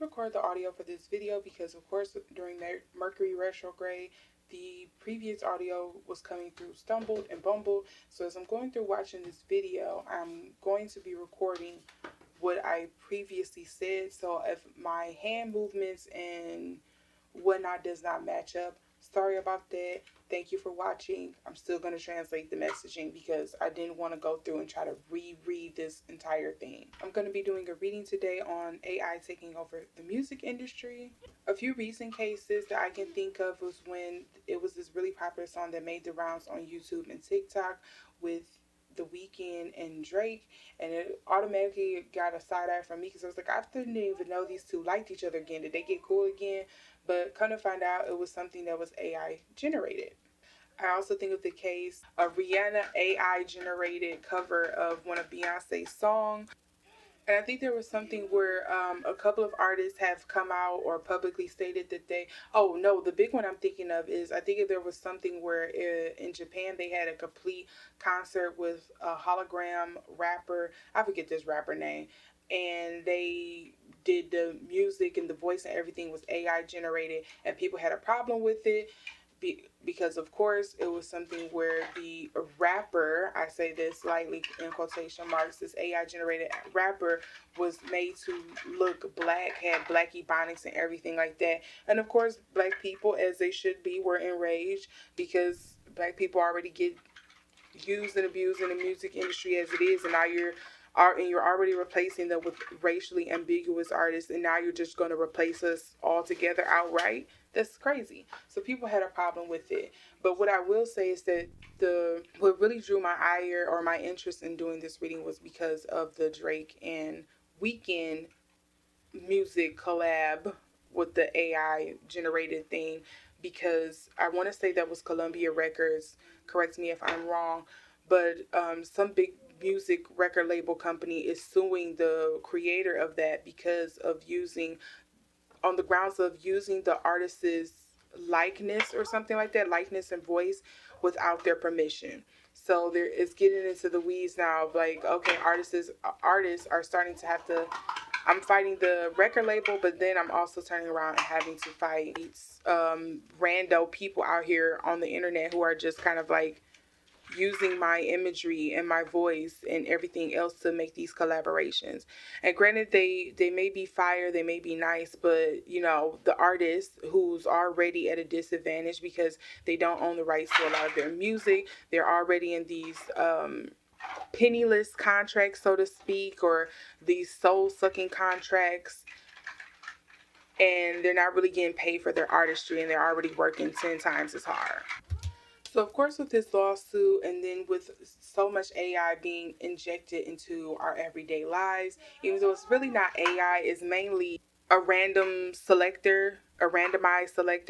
record the audio for this video because, of course, during the Mercury retrograde, the previous audio was coming through stumbled and bumbled. So as I'm going through watching this video, I'm going to be recording what I previously said. So if my hand movements and whatnot does not match up, sorry about that. Thank you for watching. I'm still going to translate the messaging because I didn't want to go through and try to reread this entire thing. I'm going to be doing a reading today on AI taking over the music industry. A few recent cases that I can think of was when it was this really popular song that made the rounds on YouTube and TikTok with The Weeknd and Drake, and it automatically got a side eye from me because I was like, I didn't even know these two liked each other again. Did they get cool again? But come to find out, it was something that was AI generated. I also think of the case of Rihanna AI generated cover of one of Beyonce's songs. And I think there was something where a couple of artists have come out or publicly stated that they, oh no, the big one I'm thinking of is, I think there was something where in Japan they had a complete concert with a hologram rapper. I forget this rapper name. And they did the music and the voice and everything was AI generated, and people had a problem with it because of course it was something where the rapper, I say this lightly in quotation marks, this AI generated rapper was made to look black, had black ebonics and everything like that. And of course black people, as they should be, were enraged because black people already get used and abused in the music industry as it is, and now you're already replacing them with racially ambiguous artists, and now you're just going to replace us altogether outright. That's crazy. So people had a problem with it. But what I will say is that what really drew my ire or my interest in doing this reading was because of the Drake and Weeknd music collab with the AI generated thing, because I want to say that was Columbia Records. Correct me if I'm wrong, but some big music record label company is suing the creator of that because of using, on the grounds of using the artist's likeness or something like that, likeness and voice, without their permission. So there is getting into the weeds now of like, okay, artists are starting to have to, I'm fighting the record label, but then I'm also turning around and having to fight rando people out here on the internet who are just kind of like using my imagery and my voice and everything else to make these collaborations. And granted, they may be fire, they may be nice, but you know, the artist who's already at a disadvantage because they don't own the rights to a lot of their music, they're already in these penniless contracts, so to speak, or these soul sucking contracts, and they're not really getting paid for their artistry, and they're already working 10 times as hard. So of course with this lawsuit, and then with so much AI being injected into our everyday lives, even though it's really not AI, it's mainly a randomized selector,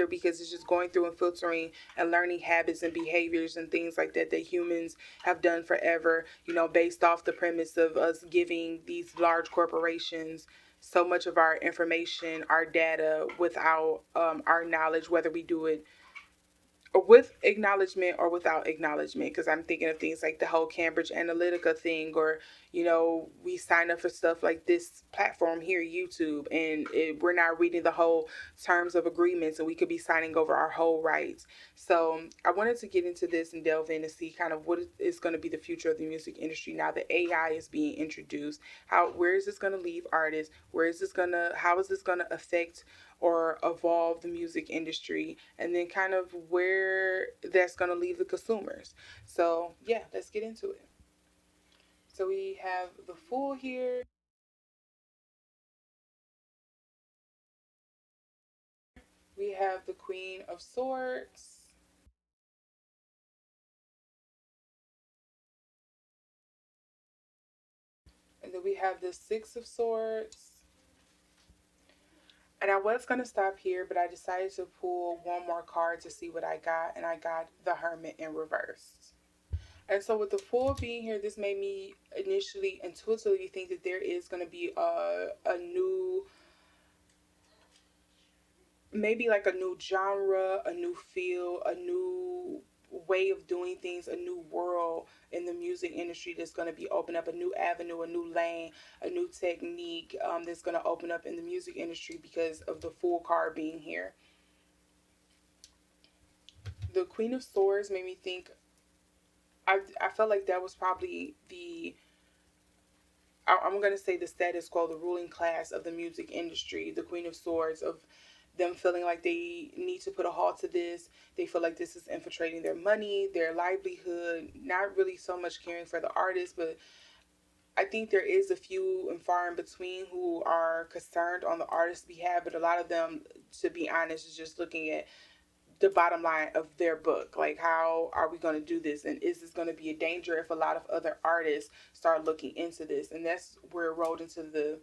because it's just going through and filtering and learning habits and behaviors and things like that that humans have done forever, you know, based off the premise of us giving these large corporations so much of our information, our data, without our knowledge, whether we do it with acknowledgement or without acknowledgement. Because I'm thinking of things like the whole Cambridge Analytica thing, or you know, we sign up for stuff like this platform here, YouTube, and we're not reading the whole terms of agreements, and we could be signing over our whole rights. So I wanted to get into this and delve in to see kind of what is going to be the future of the music industry now that AI is being introduced. Where is this going to leave artists? How is this going to affect or evolve the music industry, and then kind of where that's going to leave the consumers. So yeah, let's get into it. So we have the Fool here. We have the Queen of Swords. And then we have the Six of Swords. And I was going to stop here, but I decided to pull one more card to see what I got, and I got the Hermit in reverse. And so with the Fool being here, this made me initially intuitively think that there is going to be a new, maybe like a new genre, a new feel, a new way of doing things, a new world in the music industry that's going to be open up, a new avenue, a new lane, a new technique that's going to open up in the music industry because of the Fool card being here. The Queen of Swords made me think. I felt like that was probably I'm going to say the status quo, the ruling class of the music industry, the Queen of Swords, of them feeling like they need to put a halt to this. They feel like this is infiltrating their money, their livelihood, not really so much caring for the artist, but I think there is a few and far in between who are concerned on the artist's behalf, but a lot of them, to be honest, is just looking at the bottom line of their book. Like, how are we going to do this? And is this going to be a danger if a lot of other artists start looking into this? And that's where it rolled into the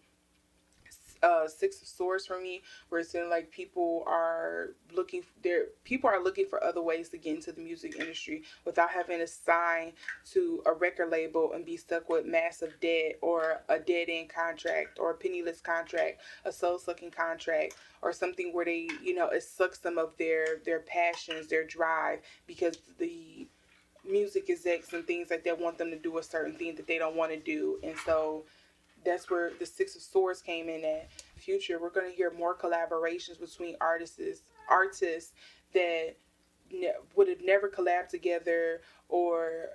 Six of Swords for me, where it's in like people are looking for other ways to get into the music industry without having to sign to a record label and be stuck with massive debt or a dead end contract or a penniless contract, a soul sucking contract, or something where they, it sucks them of their passions, their drive, because the music execs and things like that want them to do a certain thing that they don't want to do. And so that's where the Six of Swords came in at. Future, we're going to hear more collaborations between artists that would have never collabed together, or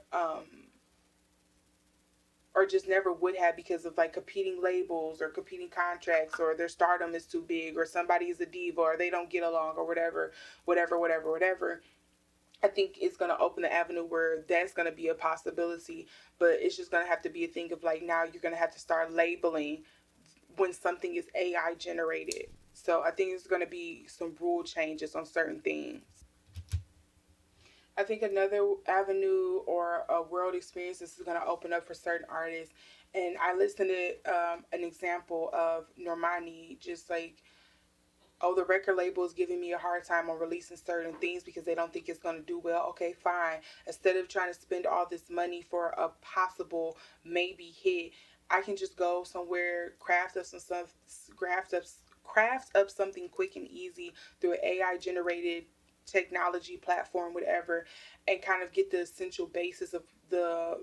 just never would have because of like competing labels or competing contracts, or their stardom is too big, or somebody is a diva, or they don't get along, or whatever. I think it's going to open the avenue where that's going to be a possibility, but it's just going to have to be a thing of like, now you're going to have to start labeling when something is AI generated. So I think there's going to be some rule changes on certain things. I think another avenue or a world experience this is going to open up for certain artists. And I listened to an example of Normani, just like, oh, the record label is giving me a hard time on releasing certain things because they don't think it's going to do well. Okay, fine. Instead of trying to spend all this money for a possible maybe hit, I can just go somewhere, craft up some stuff, craft up something quick and easy through an AI generated technology platform, whatever, and kind of get the essential basis of the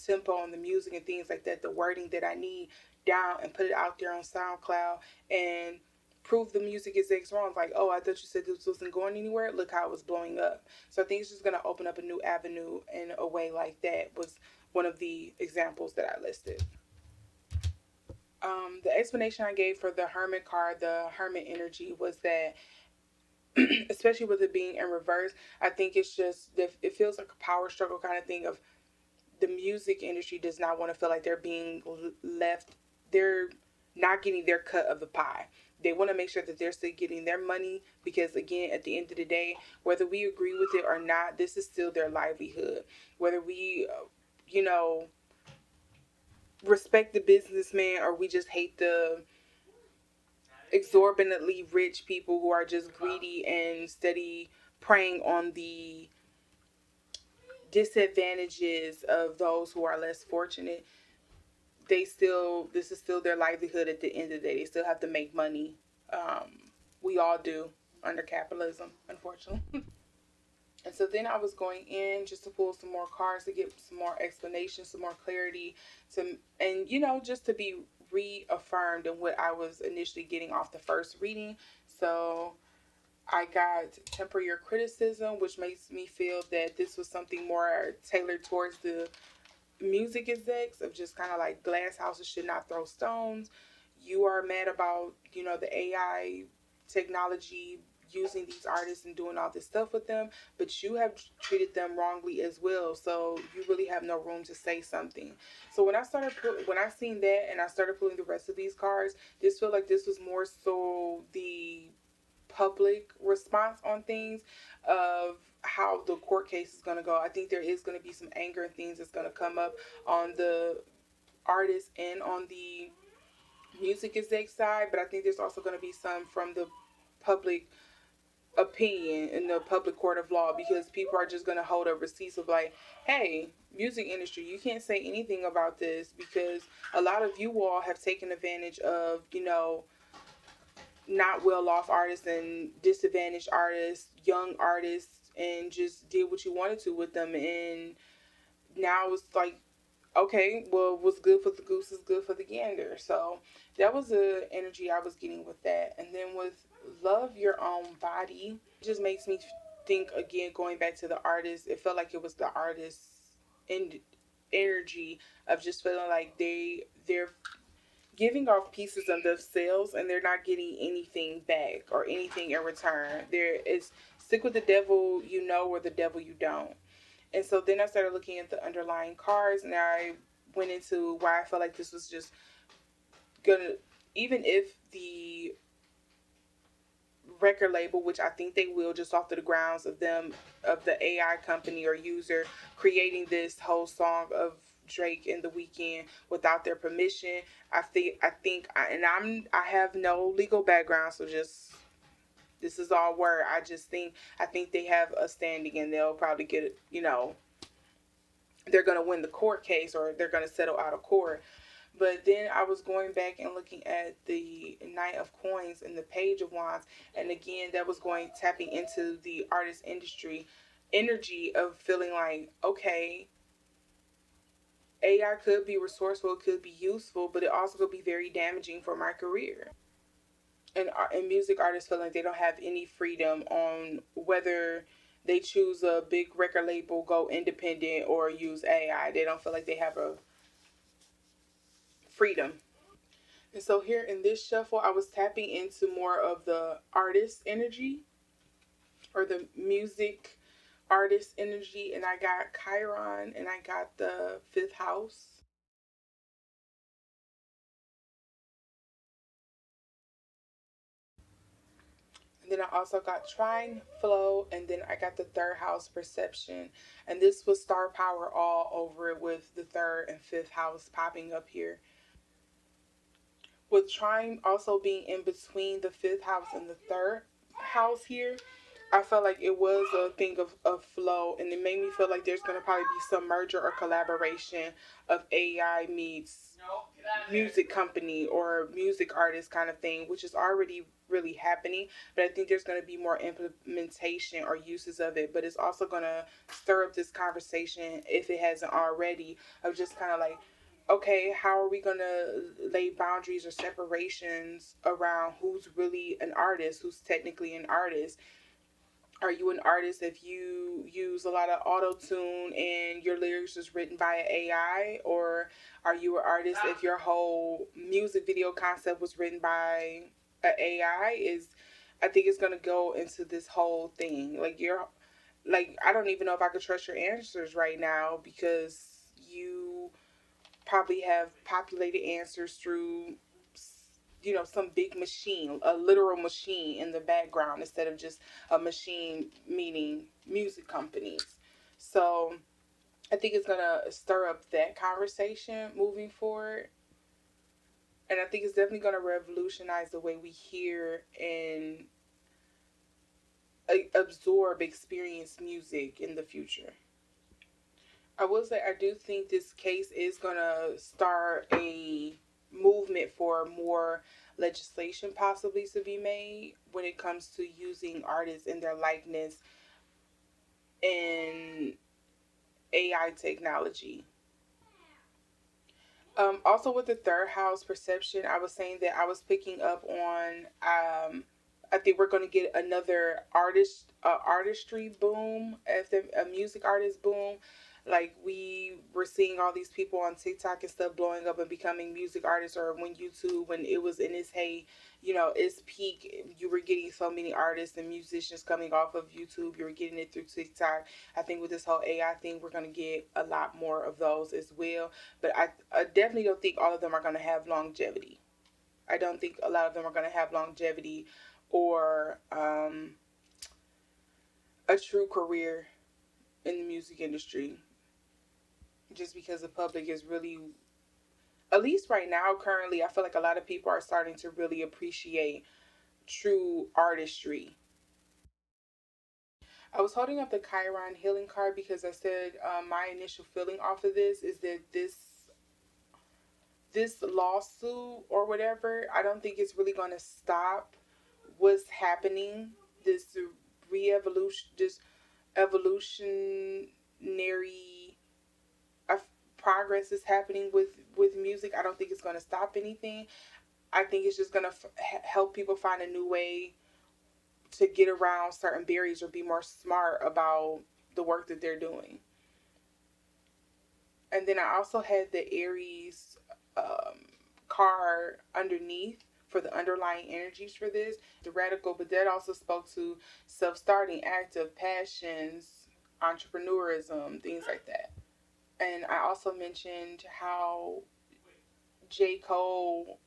tempo and the music and things like that, the wording that I need down, and put it out there on SoundCloud and prove the music execs wrong. Like, oh, I thought you said this wasn't going anywhere. Look how it was blowing up. So I think it's just going to open up a new avenue in a way like that was one of the examples that I listed. The explanation I gave for the Hermit card, the Hermit energy, was that, especially with it being in reverse, I think it's just, it feels like a power struggle kind of thing of the music industry does not want to feel like they're being left, they're not getting their cut of the pie. They want to make sure that they're still getting their money because, again, at the end of the day, whether we agree with it or not, this is still their livelihood. Whether we, respect the businessman or we just hate the exorbitantly rich people who are just greedy and steady preying on the disadvantages of those who are less fortunate, this is still their livelihood at the end of the day. They still have to make money. We all do under capitalism, unfortunately. And so then I was going in just to pull some more cards to get some more explanation, some more clarity, just to be reaffirmed in what I was initially getting off the first reading. So I got temper your criticism, which makes me feel that this was something more tailored towards the music execs, of just kind of like glass houses should not throw stones. You are mad about, the AI technology using these artists and doing all this stuff with them, but you have treated them wrongly as well. So you really have no room to say something. So when I seen that and I started pulling the rest of these cards, this felt like this was more so the public response on things of how the court case is going to go. I think there is going to be some anger and things that's going to come up on the artist and on the music exec side, but I think there's also going to be some from the public opinion in the public court of law, because people are just going to hold up receipts of like, hey, music industry, you can't say anything about this because a lot of you all have taken advantage of, not well off artists and disadvantaged artists, young artists, and just did what you wanted to with them. And now it's like, okay, well, what's good for the goose is good for the gander. So that was the energy I was getting with that. And then with love your own body, it just makes me think again, going back to the artist, it felt like it was the artist's in energy of just feeling like they're giving off pieces of themselves and they're not getting anything back or anything in return. There is stick with the devil you know or the devil you don't. And so then I started looking at the underlying cards and I went into why I felt like this was just gonna, even if the record label, which I think they will, just off of the grounds of them, of the AI company or user creating this whole song of Drake and The Weeknd without their permission. I have no legal background, so just this is all word. I think they have a standing and they'll probably get it, they're going to win the court case or they're going to settle out of court. But then I was going back and looking at the Knight of Coins and the Page of Wands. And again, that was tapping into the artist industry energy of feeling like, okay, AI could be resourceful, it could be useful, but it also could be very damaging for my career. And music artists feel like they don't have any freedom on whether they choose a big record label, go independent, or use AI. They don't feel like they have a freedom. And so here in this shuffle, I was tapping into more of the artist energy or the music artist energy. And I got Chiron and I got the fifth house. And then I also got trine, flow, and then I got the third house, perception. And this was star power all over it with the third and fifth house popping up here. With trine also being in between the fifth house and the third house here, I felt like it was a thing of flow, and it made me feel like there's going to probably be some merger or collaboration of AI meets music company or music artist kind of thing, which is already really happening. But I think there's going to be more implementation or uses of it. But it's also going to stir up this conversation, if it hasn't already, of just kind of like, okay, how are we going to lay boundaries or separations around who's really an artist, who's technically an artist? Are you an artist if you use a lot of auto tune and your lyrics is written by an AI? Or are you an artist if your whole music video concept was written by an AI? I think it's gonna go into this whole thing. I don't even know if I could trust your answers right now because you probably have populated answers through some big machine, a literal machine in the background instead of just a machine, meaning music companies. So I think it's gonna stir up that conversation moving forward. And I think it's definitely gonna revolutionize the way we hear and absorb, experience music in the future. I will say I do think this case is gonna start a movement for more legislation possibly to be made when it comes to using artists and their likeness in AI technology. Also with the third house perception, I was saying that I was picking up on. I think we're going to get another artistry boom, as a music artist boom. Like we were seeing all these people on TikTok and stuff blowing up and becoming music artists, or when YouTube, when it was in its its peak, you were getting so many artists and musicians coming off of YouTube. You were getting it through TikTok. I think with this whole AI thing, we're going to get a lot more of those as well. But I definitely don't think all of them are going to have longevity. I don't think a lot of them are going to have longevity or a true career in the music industry. Just because the public is really, at least right now, currently, I feel like a lot of people are starting to really appreciate true artistry. I was holding up the Chiron healing card because I said my initial feeling off of this is that this lawsuit or whatever, I don't think it's really going to stop what's happening, this re-evolution, this evolutionary uh, progress is happening with music. I don't think it's going to stop anything. I think it's just going to help people find a new way to get around certain barriers or be more smart about the work that they're doing. And then I also had the Aries card underneath for the underlying energies for this, the radical, but that also spoke to self-starting, active, passions, entrepreneurism, things like that. And I also mentioned how J. Cole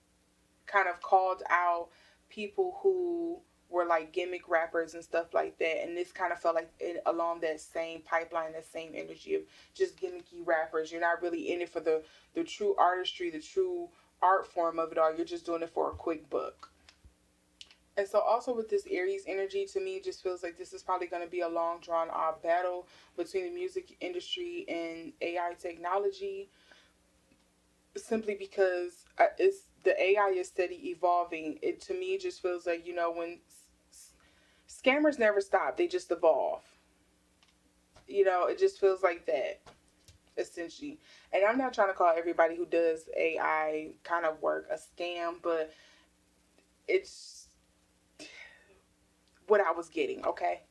kind of called out people who were like gimmick rappers and stuff like that, and this kind of felt like it along that same pipeline, that same energy of just gimmicky rappers. You're not really in it for the true artistry, the true art form of it all. You're just doing it for a quick buck. And so also with this Aries energy, to me, it just feels like this is probably going to be a long drawn out battle between the music industry and AI technology, simply because it's the AI is steady evolving. It to me just feels like, you know, when scammers never stop, they just evolve. You know, it just feels like that, essentially. And I'm not trying to call everybody who does AI kind of work a scam, but it's what I was getting, okay?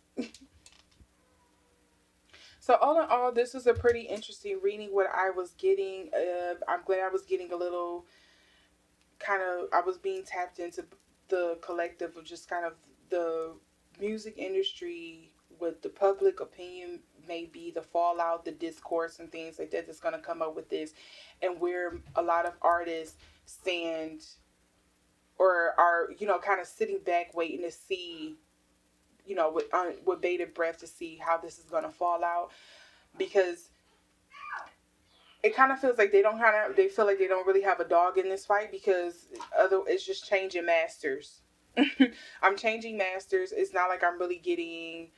So all in all, this was a pretty interesting reading. What I was getting, I'm glad I was getting a little kind of, I was being tapped into the collective of just kind of the music industry, with the public opinion, maybe the fallout, the discourse and things like that that's going to come up with this, and where a lot of artists stand or are, you know, kind of sitting back waiting to see, you know, with bated breath to see how this is going to fall out, because it kind of feels like they feel like they don't really have a dog in this fight, because it's just changing masters. I'm changing masters. It's not like I'm really getting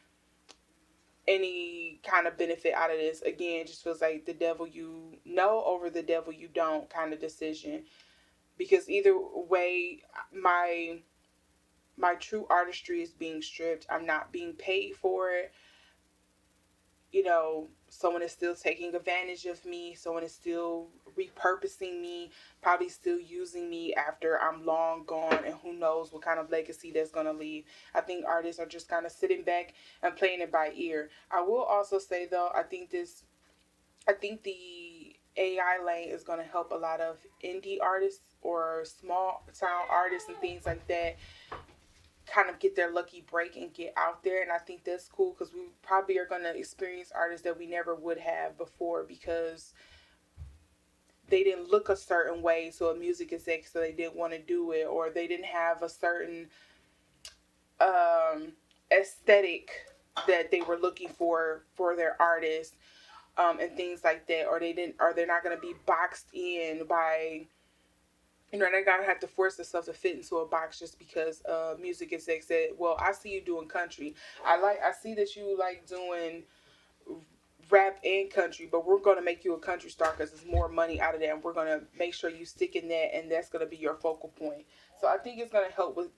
any kind of benefit out of this. Again, it just feels like the devil you know over the devil you don't kind of decision, because either way, my true artistry is being stripped. I'm not being paid for it. You know, someone is still taking advantage of me. Someone is still repurposing me, probably still using me after I'm long gone, and who knows what kind of legacy that's going to leave. I think artists are just kind of sitting back and playing it by ear. I will also say, though, I think the AI lane is going to help a lot of indie artists or small town artists and things like that kind of get their lucky break and get out there. And I think that's cool, because we probably are going to experience artists that we never would have before, because they didn't look a certain way, so a music exec, so they didn't want to do it, or they didn't have a certain aesthetic that they were looking for their artist, and things like that, or they're not going to be boxed in by, you know, they gotta have to force themselves to fit into a box just because music exec said, well, I see you doing country. I see that you like doing rap and country, but we're gonna make you a country star because there's more money out of that, and we're gonna make sure you stick in that, and that's gonna be your focal point. So I think it's gonna help with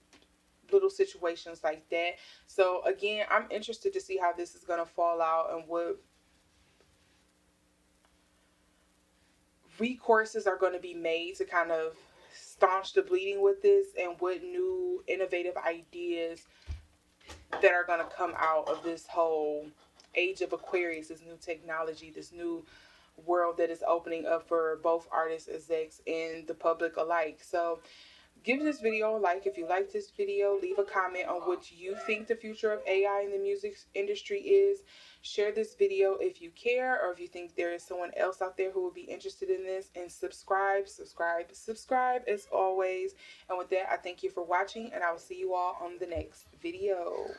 little situations like that. So again, I'm interested to see how this is gonna fall out, and what recourses are going to be made to kind of staunch the bleeding with this, and what new innovative ideas that are going to come out of this whole age of Aquarius, this new technology, this new world that is opening up for both artists, execs, and the public alike. So give this video a like if you like this video. Leave a comment on what you think the future of AI in the music industry is. Share this video if you care, or if you think there is someone else out there who would be interested in this. And subscribe as always. And with that, I thank you for watching, and I will see you all on the next video.